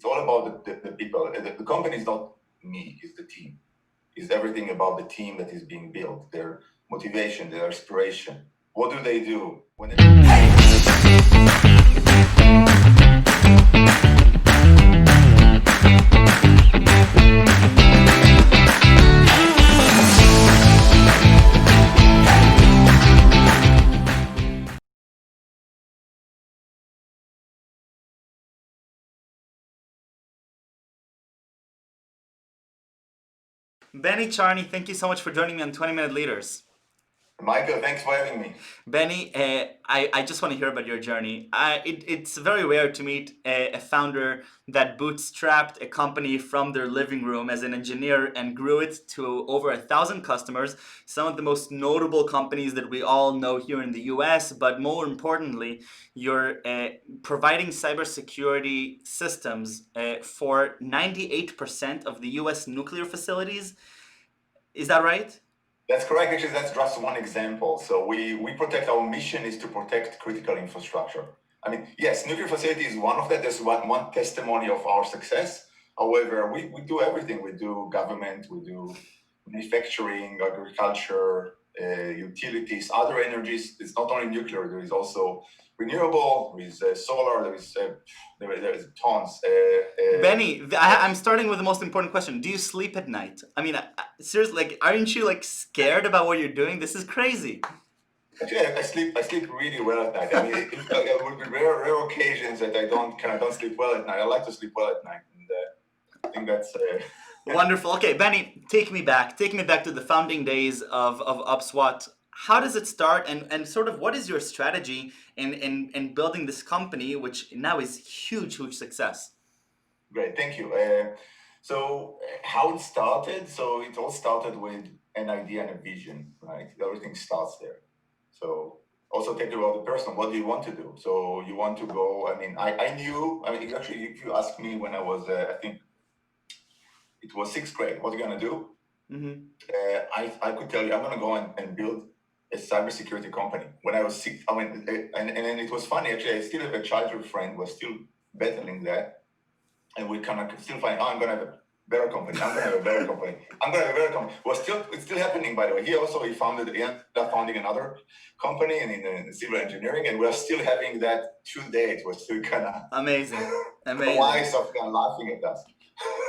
It's all about the people. The company is not me, it's the team. It's everything about the team that is being built, their motivation, their aspiration. What do they do? Benny, Czarny, thank you so much for joining me on 20-Minute Leaders. Michael, thanks for having me. Benny, I just want to hear about your journey. It's very rare to meet a founder that bootstrapped a company from their living room as an engineer and grew it to over 1,000 customers, some of the most notable companies that we all know here in the US, but more importantly, you're providing cybersecurity systems for 98% of the US nuclear facilities. Is that right? That's correct. Actually, that's just one example. So we protect, our mission is to protect critical infrastructure. I mean, yes, nuclear facility is one of that. There's one testimony of our success. However, we do everything. We do government, we do manufacturing, agriculture, utilities, other energies. It's not only nuclear. There is also renewable. There is solar. There is tons. Benny, I'm starting with the most important question. Do you sleep at night? I mean, seriously, like, aren't you like scared about what you're doing? This is crazy. Actually, I sleep really well at night. I mean, there would be rare occasions that I don't sleep well at night. I like to sleep well at night, and I think that's Wonderful. Okay, Benny, take me back. Take me back to the founding days of OPSWAT. How does it start, and sort of what is your strategy in building this company, which now is huge success? Great, thank you. So how it started? So it all started with an idea and a vision, right? Everything starts there. So also take about the person. What do you want to do? So you want to go. I mean, I knew. I mean, actually, if you ask me when I was, I think it was sixth grade, what are you gonna do? I could tell you, I'm gonna go and build a cybersecurity company. When I was six, I mean, and it was funny actually. I still have a childhood friend who was still battling that, and we kind of still find, I'm gonna have a better company. I'm gonna have a better company. I'm gonna have a better company. It's still happening, by the way. He ended up founding another company in civil engineering, and we're still having that today. It was still kind of amazing. Why of kind of laughing at us.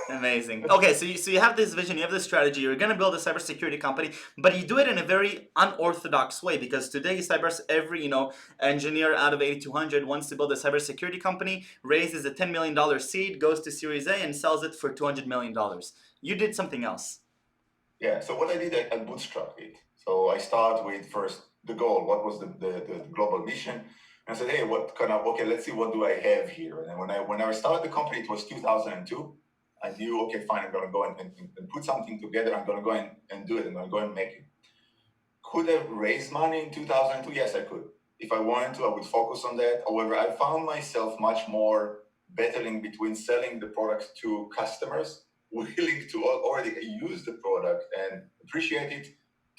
Amazing. Okay, so you have this vision, you have this strategy, you're going to build a cybersecurity company, but you do it in a very unorthodox way, because today every engineer out of 8200 wants to build a cybersecurity company, raises a $10 million seed, goes to Series A and sells it for $200 million. You did something else. Yeah, so what I did, I bootstrapped it. So I start with first the goal, what was the global mission? And I said, hey, okay, let's see, what do I have here? And when I started the company, it was 2002. I knew, okay, fine, I'm going to go and put something together. I'm going to go and do it. I'm going to go and make it. Could I raise money in 2002? Yes, I could. If I wanted to, I would focus on that. However, I found myself much more battling between selling the product to customers willing to already use the product and appreciate it,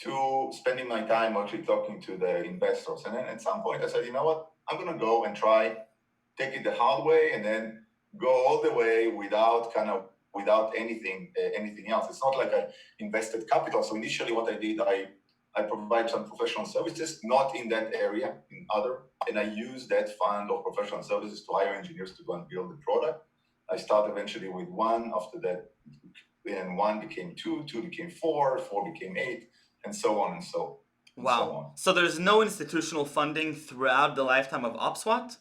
to spending my time actually talking to the investors. And then at some point I said, you know what, I'm going to go and try, take it the hard way, and then go all the way without anything else. It's not like I invested capital. So initially what I did, I provide some professional services, not in that area, in other, and I use that fund of professional services to hire engineers to go and build the product. I started eventually with one, after that, then one became two became four became eight, and so on and so. Wow. So on. So there's no institutional funding throughout the lifetime of OPSWAT?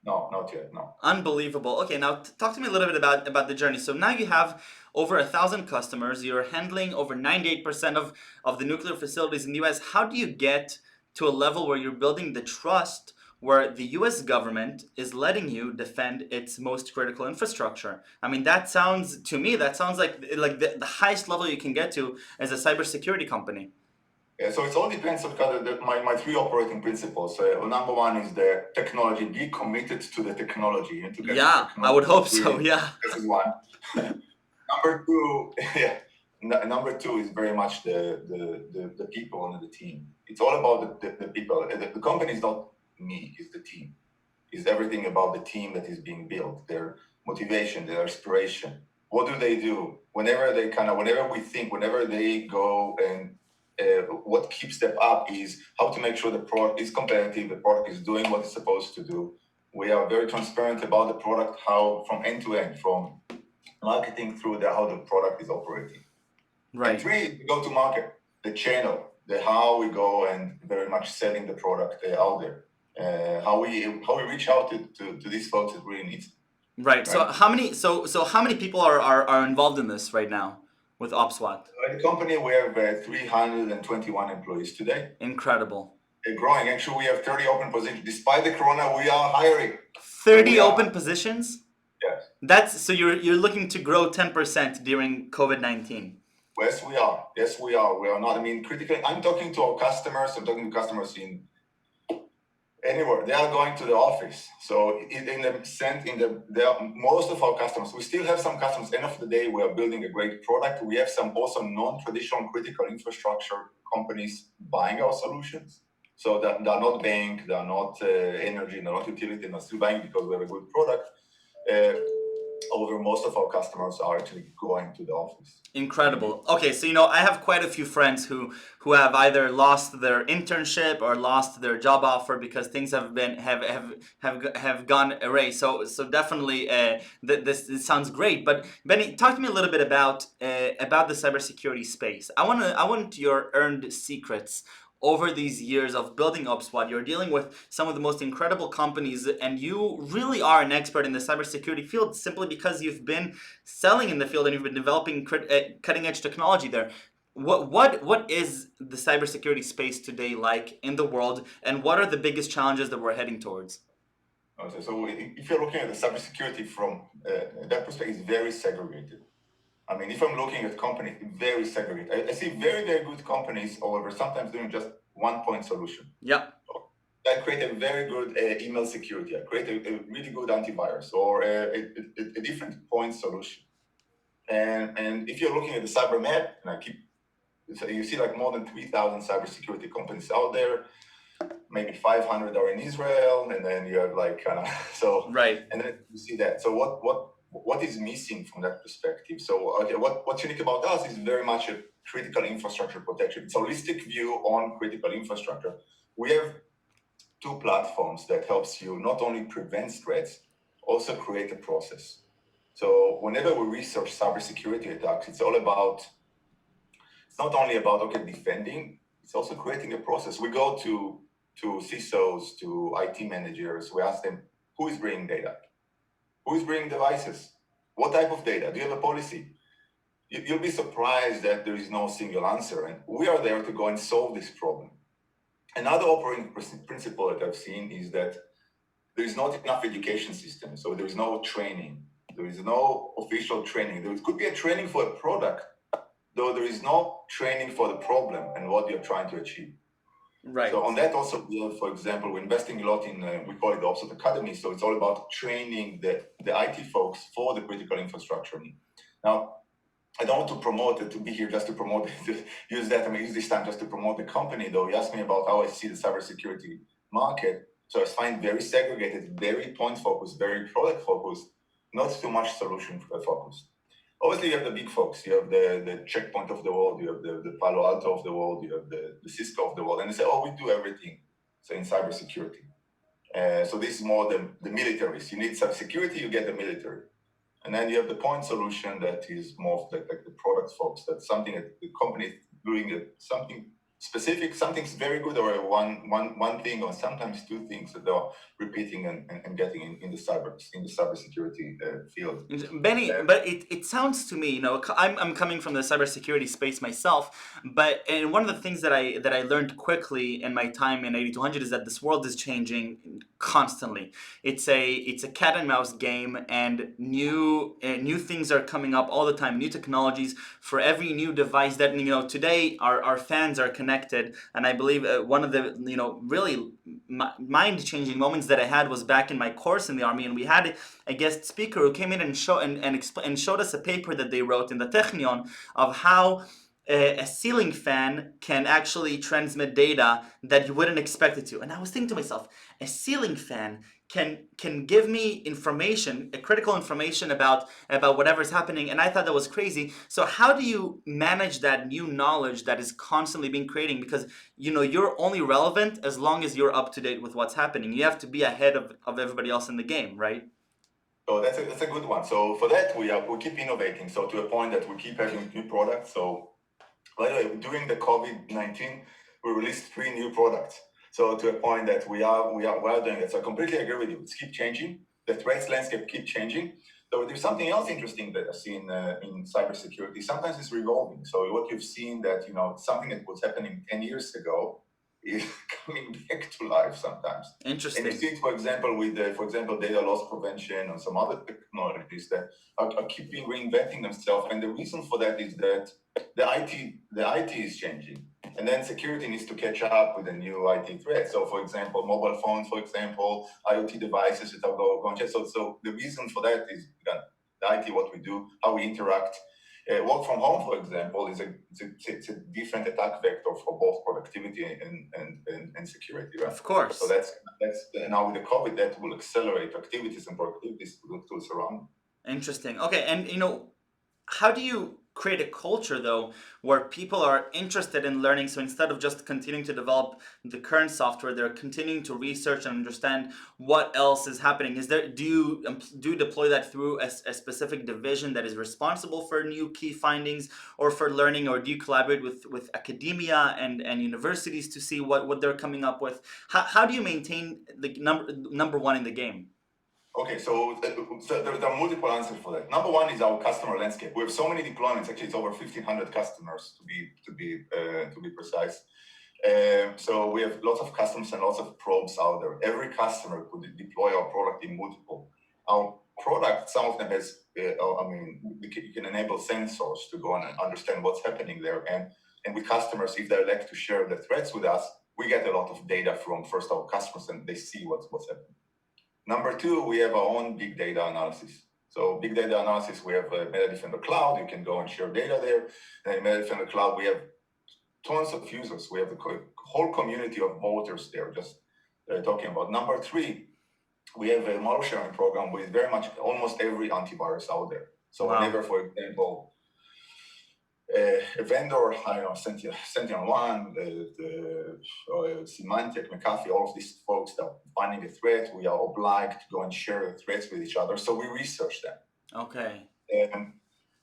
No, not yet, no. Unbelievable. Okay, now talk to me a little bit about the journey. So now you have over 1,000 customers. You're handling over 98% of the nuclear facilities in the US. How do you get to a level where you're building the trust where the US government is letting you defend its most critical infrastructure? I mean, that sounds like the highest level you can get to as a cybersecurity company. Yeah, so it all depends on my three operating principles. Number one is the technology. Be committed to the technology. And to get technology I would hope so. Yeah. This is one. Number two, Number two is very much the people and the team. It's all about the people. The company is not me, it's the team. It's everything about the team that is being built. Their motivation, their inspiration. What do they do whenever they go and what keeps them up is how to make sure the product is competitive, the product is doing what it's supposed to do. We are very transparent about the product, how from end to end, from marketing through how the product is operating. Right. And three, the go to market, the channel, the how we go and very much selling the product out there. How we reach out to these folks that really needs. Right. So how many people are involved in this right now with OPSWAT? At the company, we have 321 employees today. Incredible. They're growing. Actually, we have 30 open positions. Despite the corona, we are hiring. 30 open positions? Yes. That's so you're looking to grow 10% during COVID-19. Yes, we are. Yes, we are. We are not. I mean, critically, I'm talking to our customers. I'm talking to customers in anywhere. They are going to the office. So most of our customers, we still have some customers. End of the day, we are building a great product. We have some also non-traditional critical infrastructure companies buying our solutions. So that they're not bank, they're not energy, they're not utility, they're still buying because we have a good product. Over most of our customers are actually going to the office. Incredible. Okay, so I have quite a few friends who have either lost their internship or lost their job offer because things have gone awry. So definitely this sounds great. But Benny, talk to me a little bit about the cybersecurity space. I want your earned secrets. Over these years of building OPSWAT, you're dealing with some of the most incredible companies, and you really are an expert in the cybersecurity field simply because you've been selling in the field and you've been developing cutting-edge technology there. What is the cybersecurity space today like in the world, and what are the biggest challenges that we're heading towards? Okay, so if you're looking at the cybersecurity from that perspective, it's very segregated. I mean, if I'm looking at companies, very segregated. I see very, very good companies, however, sometimes doing just one point solution. Yeah. I create a very good email security. I create a really good antivirus or a different point solution. And if you're looking at the cyber map, you see like more than 3,000 cybersecurity companies out there. Maybe 500 are in Israel, and then you have like right. And then you see that. So what is missing from that perspective? So okay, what's unique about us is very much a critical infrastructure protection. It's a holistic view on critical infrastructure. We have two platforms that helps you not only prevent threats, also create a process. So whenever we research cybersecurity attacks, it's not only about defending, it's also creating a process. We go to CISOs, to IT managers, we ask them, who is bringing data? Who is bringing devices? What type of data? Do you have a policy? You'll be surprised that there is no single answer, and we are there to go and solve this problem. Another operating principle that I've seen is that there is not enough education system, so there is no training. There is no official training. There could be a training for a product, though there is no training for the problem and what you're trying to achieve. Right. So on that also, we have, for example, we're investing a lot in, we call it the OPSWAT Academy. So it's all about training the IT folks for the critical infrastructure. Now, I don't want to promote it, to be here just to promote it, to use that. I mean, use this time just to promote the company, though. You asked me about how I see the cybersecurity market. So I find very segregated, very point focused, very product focused, not too much solution focused. Obviously, you have the big folks. You have the Checkpoint of the world. You have the Palo Alto of the world. You have the Cisco of the world. And they say, oh, we do everything. So in cybersecurity. So this is more the militaries. You need cybersecurity, you get the military. And then you have the point solution that is more like the product folks. That's something that the company is doing something specific, something's very good, or one thing, or sometimes two things that they're repeating and getting in the cybersecurity field. Benny, but it sounds to me, I'm coming from the cybersecurity space myself, and one of the things that I learned quickly in my time in 8200 is that this world is changing constantly. It's a cat and mouse game, and new things are coming up all the time. New technologies for every new device that today our fans are connected. And I believe one of the really mind-changing moments that I had was back in my course in the army, and we had a guest speaker who came in and showed us a paper that they wrote in the Technion of how a ceiling fan can actually transmit data that you wouldn't expect it to. And I was thinking to myself, a ceiling fan can give me information, critical information about whatever's happening, and I thought that was crazy. So how do you manage that new knowledge that is constantly being creating? Because you're only relevant as long as you're up to date with what's happening. You have to be ahead of everybody else in the game, right? So that's a good one. So for that, we keep innovating. So to a point that we keep having new products. So by the way, during the COVID-19, we released 3 new products. So to a point that we are doing it. So I completely agree with you. It's keep changing. The threats landscape keep changing. So there's something else interesting that I've seen in cybersecurity. Sometimes it's revolving. So what you've seen that something that was happening 10 years ago is coming back to life sometimes. And you Interesting. see it, for example, with data loss prevention and some other technologies that are keeping reinventing themselves. And the reason for that is that the IT is changing, and then security needs to catch up with the new IT threats. So, for example, mobile phones, for example, IoT devices that are going to change. So the reason for that is again, the IT, what we do, how we interact. Work from home, for example, it's a different attack vector for both productivity and security, right? Of course. So that's now with the COVID, that will accelerate activities and productivities to surround. Interesting. Okay, and how do you create a culture though where people are interested in learning? So instead of just continuing to develop the current software, they're continuing to research and understand what else is happening. Do you deploy that through a specific division that is responsible for new key findings or for learning, or do you collaborate with academia and universities to see what they're coming up with? How do you maintain the number one in the game? Okay, so there are multiple answers for that. Number one is our customer landscape. We have so many deployments. Actually, it's over 1,500 customers to be precise. So we have lots of customers and lots of probes out there. Every customer could deploy our product in multiple. Our product, some of them has, you can enable sensors to go and understand what's happening there. And with customers, if they like to share the threats with us, we get a lot of data from first our customers, and they see what's happening. Number two, we have our own big data analysis. So big data analysis, we have MetaDefender Cloud. You can go and share data there. And in MetaDefender Cloud, we have tons of users. We have the whole community of voters there just talking about. Number three, we have a model sharing program with very much almost every antivirus out there. So Wow. whenever, for example, a vendor, I don't know, SentinelOne, Symantec, McAfee, all of these folks that are finding a threat, we are obliged to go and share the threats with each other. So we research them. Okay.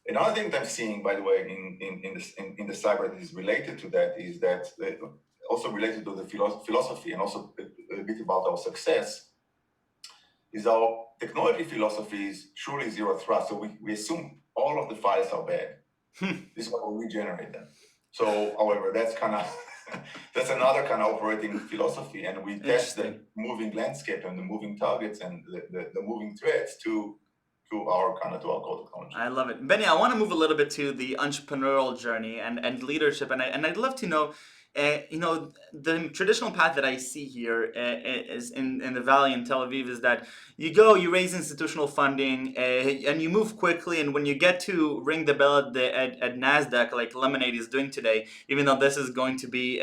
Another thing that I'm seeing, by the way, in the cyber that is related to that is that also related to the philosophy and also a bit about our success is our technology philosophy is truly zero trust. So we assume all of the files are bad. This is how we regenerate them. So, however, that's that's another kind of operating philosophy, and we test the moving landscape and the moving targets and the moving threats to our core technology. I love it, Benny. I want to move a little bit to the entrepreneurial journey and leadership, and I'd love to know. The traditional path that I see here is in the Valley in Tel Aviv is that you raise institutional funding, and you move quickly. And when you get to ring the bell at NASDAQ, like Lemonade is doing today, even though this is going to be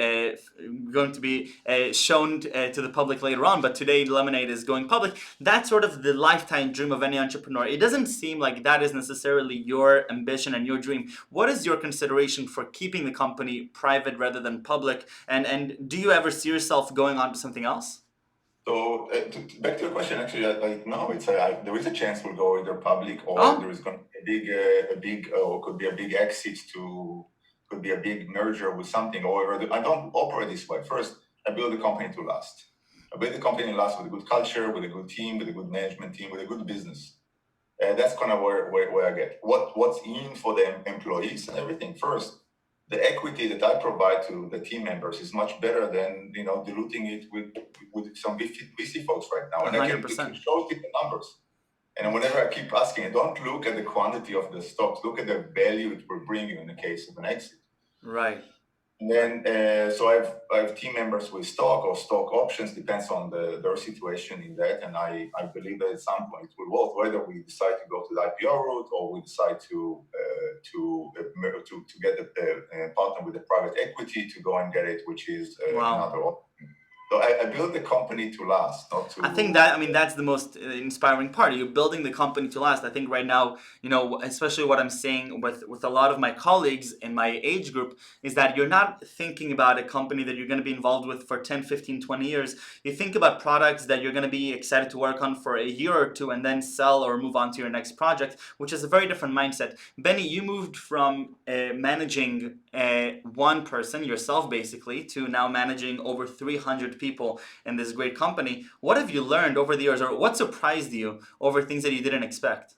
shown to the public later on, but today Lemonade is going public. That's sort of the lifetime dream of any entrepreneur. It doesn't seem like that is necessarily your ambition and your dream. What is your consideration for keeping the company private rather than public? And do you ever see yourself going on to something else? So back to your question, actually, no, there is a chance we'll go either public or there is going to be could be a big exit could be a big merger with something. However, I don't operate this way. First, I build a company to last. I build a company to last with a good culture, with a good team, with a good management team, with a good business. That's kind of where I get what's in for the employees and everything. First, the equity that I provide to the team members is much better than diluting it with some VC folks right now. And 100%. I can show it in the numbers. And whenever I keep asking, don't look at the quantity of the stocks, look at the value it will bring you in the case of an exit. Right. And then, so I have team members with stock or stock options, depends on their situation in that. And I believe that at some point it will work, whether we decide to go to the IPO route or we decide to get a partner with the private equity to go and get it, which is another option. So I built the company to last, not to. I think that, I mean, that's the most inspiring part. You're building the company to last. I think right now, especially what I'm seeing with a lot of my colleagues in my age group is that you're not thinking about a company that you're going to be involved with for 10, 15, 20 years. You think about products that you're going to be excited to work on for a year or two and then sell or move on to your next project, which is a very different mindset. Benny, you moved from managing one person, yourself basically, to now managing over 300 people in this great company. What have you learned over the years, or what surprised you over things that you didn't expect?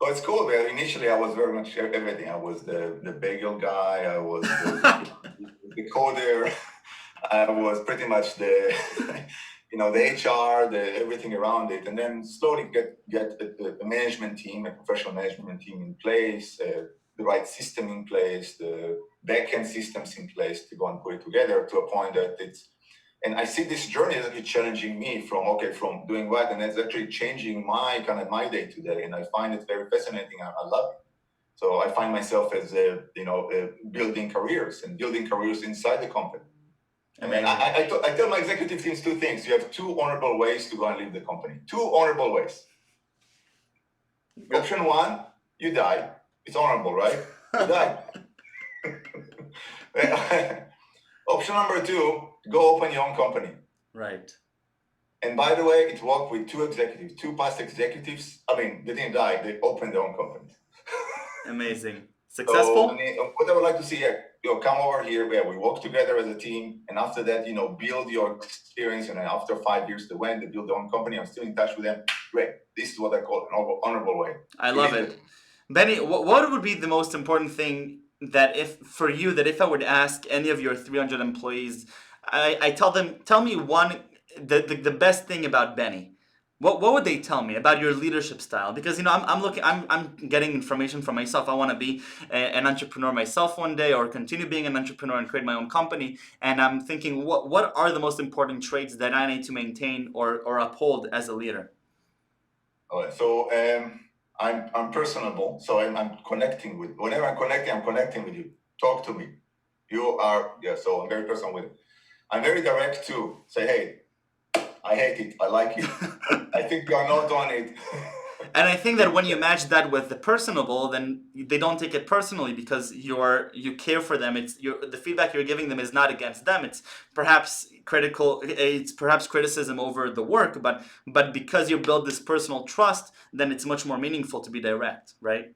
Well, it's cool, man. Initially, I was very much everything. I was the bagel guy. I was the coder. I was pretty much the, the HR, the everything around it, and then slowly get a management team, a professional management team in place, the right system in place, the backend systems in place to go and put it together to a point that it's. And I see this journey as actually challenging me from doing what, and it's actually changing my day to day, and I find it very fascinating. I love it. So I find myself as building careers inside the company. And then I tell my executive teams two things. You have two honorable ways to go and leave the company. Two honorable ways. Option one, you die. It's honorable, right? You die. Option number two, go open your own company. Right. And by the way, it worked with two past executives. I mean, they didn't die, they opened their own companies. Amazing. Successful? So, what I would like to see, come over here, we work together as a team. And after that, build your experience. And then after 5 years, they build their own company. I'm still in touch with them. Great. This is what I call an honorable way. I love it. Benny, what would be the most important thing that if I were to ask any of your 300 employees, I tell them, tell me the best thing about Benny. What would they tell me about your leadership style? Because I'm getting information from myself. I want to be an entrepreneur myself one day, or continue being an entrepreneur and create my own company. And I'm thinking, what are the most important traits that I need to maintain or uphold as a leader? All right. So I'm personable. So I'm connecting with. Whenever I'm connecting with you. Talk to me. You are So I'm very personal with it. I'm very direct too. Say, hey, I hate it. I like it. I think you are not on it. And I think that when you match that with the personable, then they don't take it personally because you care for them. The feedback you're giving them is not against them. It's perhaps critical. It's perhaps criticism over the work, but because you build this personal trust, then it's much more meaningful to be direct, right?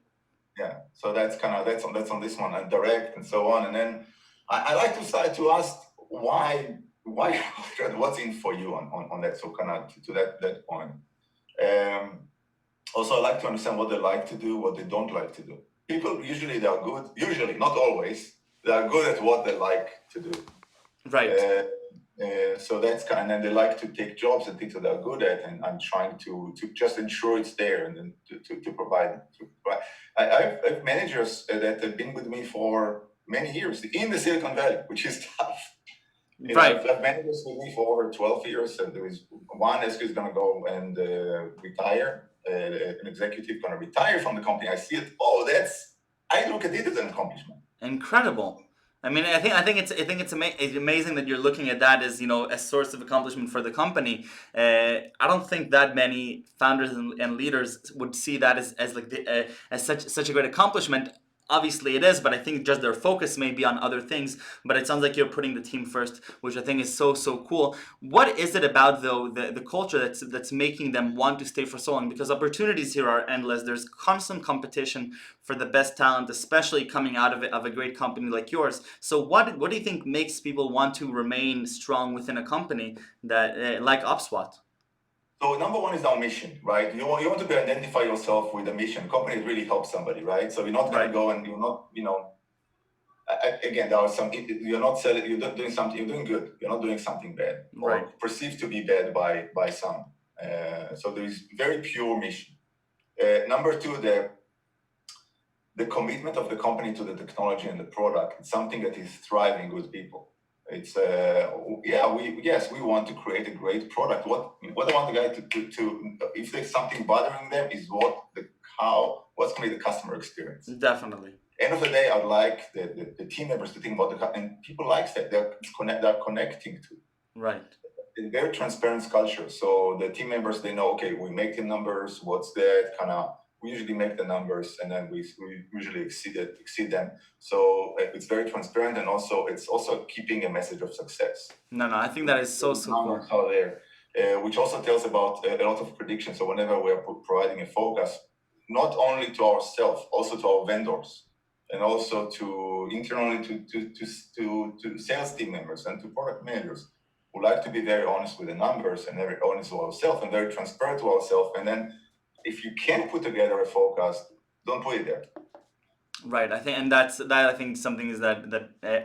Yeah. So that's on this one, and direct and so on. And then I like to start to ask why what's in for you on that. So to that point. Also, I like to understand what they like to do, what they don't like to do. People usually they are good. Usually, not always, they are good at what they like to do. Right. So that's and then they like to take jobs and things that they're good at, and I'm trying to just ensure it's there and then to provide. I have managers that have been with me for many years in the Silicon Valley, which is tough. Right. I've managers with me for over 12 years, and there is one who's going to go and retire. An executive going to retire from the company. I see it. I look at it as an accomplishment. Incredible. I mean, I think it's amazing that you're looking at that as a source of accomplishment for the company. I don't think that many founders and leaders would see that as such a great accomplishment. Obviously it is, but I think just their focus may be on other things. But it sounds like you're putting the team first, which I think is so cool. What is it about though the culture that's making them want to stay for so long? Because opportunities here are endless. There's constant competition for the best talent, especially coming out of a great company like yours. So what do you think makes people want to remain strong within a company that like OPSWAT? So number one is our mission, right? You want to identify yourself with a mission. Company really helps somebody, right? So you're not going to go and you're not, again, there are some, you're not selling, you're not doing something, you're doing good. You're not doing something bad or perceived to be bad by some. So there is very pure mission. Number two, the commitment of the company to the technology and the product. It's something that is thriving with people. It's we want to create a great product. What I want the guy to if there's something bothering them is what's going to be the customer experience. Definitely. End of the day, I'd like the team members to think about and people like that they're connecting to. Right. a very transparent culture. So the team members, they know, okay, we make the numbers, what's that kind of, we usually make the numbers and then we usually exceed them. So it's very transparent, and also it's also keeping a message of success. No, I think that is so cool. How there, which also tells about a lot of predictions. So whenever we are providing a forecast, not only to ourselves, also to our vendors, and also to internally to sales team members and to product managers, who like to be very honest with the numbers and very honest with ourselves and very transparent to ourselves. And then if you can't put together a forecast, don't put it there. Right, I think, and that I think something is that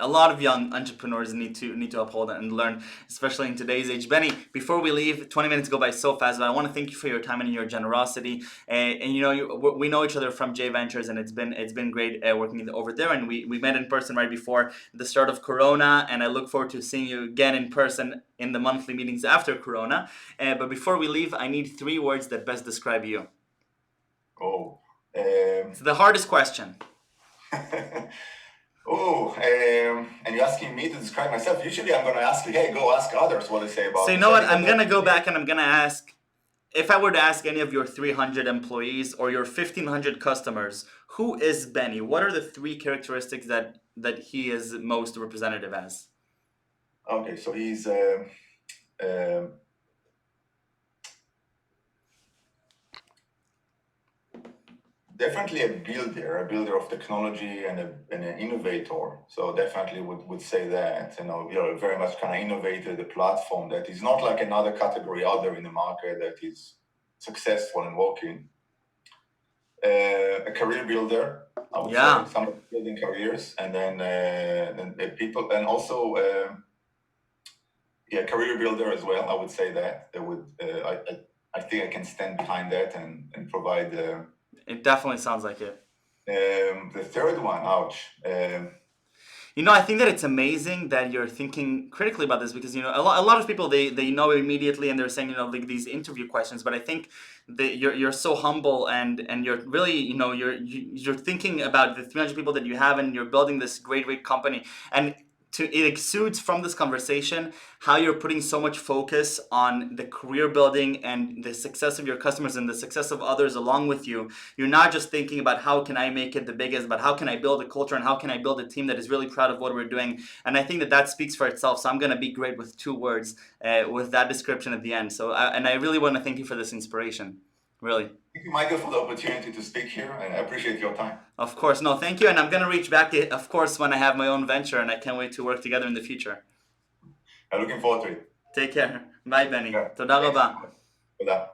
a lot of young entrepreneurs need to uphold and learn, especially in today's age. Benny, before we leave, 20 minutes go by so fast, but I want to thank you for your time and your generosity. And you know, we know each other from J Ventures, and it's been great working over there. And we met in person right before the start of Corona, and I look forward to seeing you again in person in the monthly meetings after Corona. But before we leave, I need 3 words that best describe you. It's the hardest question. And you're asking me to describe myself. Usually I'm going to ask you, hey, go ask others what they say about So you know what? I'm going to go back and I'm going to ask, if I were to ask any of your 300 employees or your 1,500 customers, who is Benny? What are the 3 characteristics that he is most representative as? Okay, so he's definitely a builder of technology and an innovator. So definitely would say that, very much kind of innovated a platform that is not like another category out there in the market that is successful and working. A career builder, I would say, some building careers, and then people, and also career builder as well. I would say that would I think I can stand behind that and provide. It definitely sounds like it. The third one, I think that it's amazing that you're thinking critically about this, because a lot of people they know immediately and they're saying like these interview questions, but I think that you're so humble and you're really you're thinking about the 300 people that you have, and you're building this great company, and it exudes from this conversation how you're putting so much focus on the career building and the success of your customers and the success of others along with you. You're not just thinking about how can I make it the biggest, but how can I build a culture and how can I build a team that is really proud of what we're doing. And I think that speaks for itself. So I'm going to be great with 2 words with that description at the end. So I really want to thank you for this inspiration. Really. Thank you, Michael, for the opportunity to speak here, and I appreciate your time. Of course. No, thank you. And I'm going to reach back, of course, when I have my own venture, and I can't wait to work together in the future. I'm looking forward to it. Take care. Bye, Benny. Yeah. Toda rabba. Toda.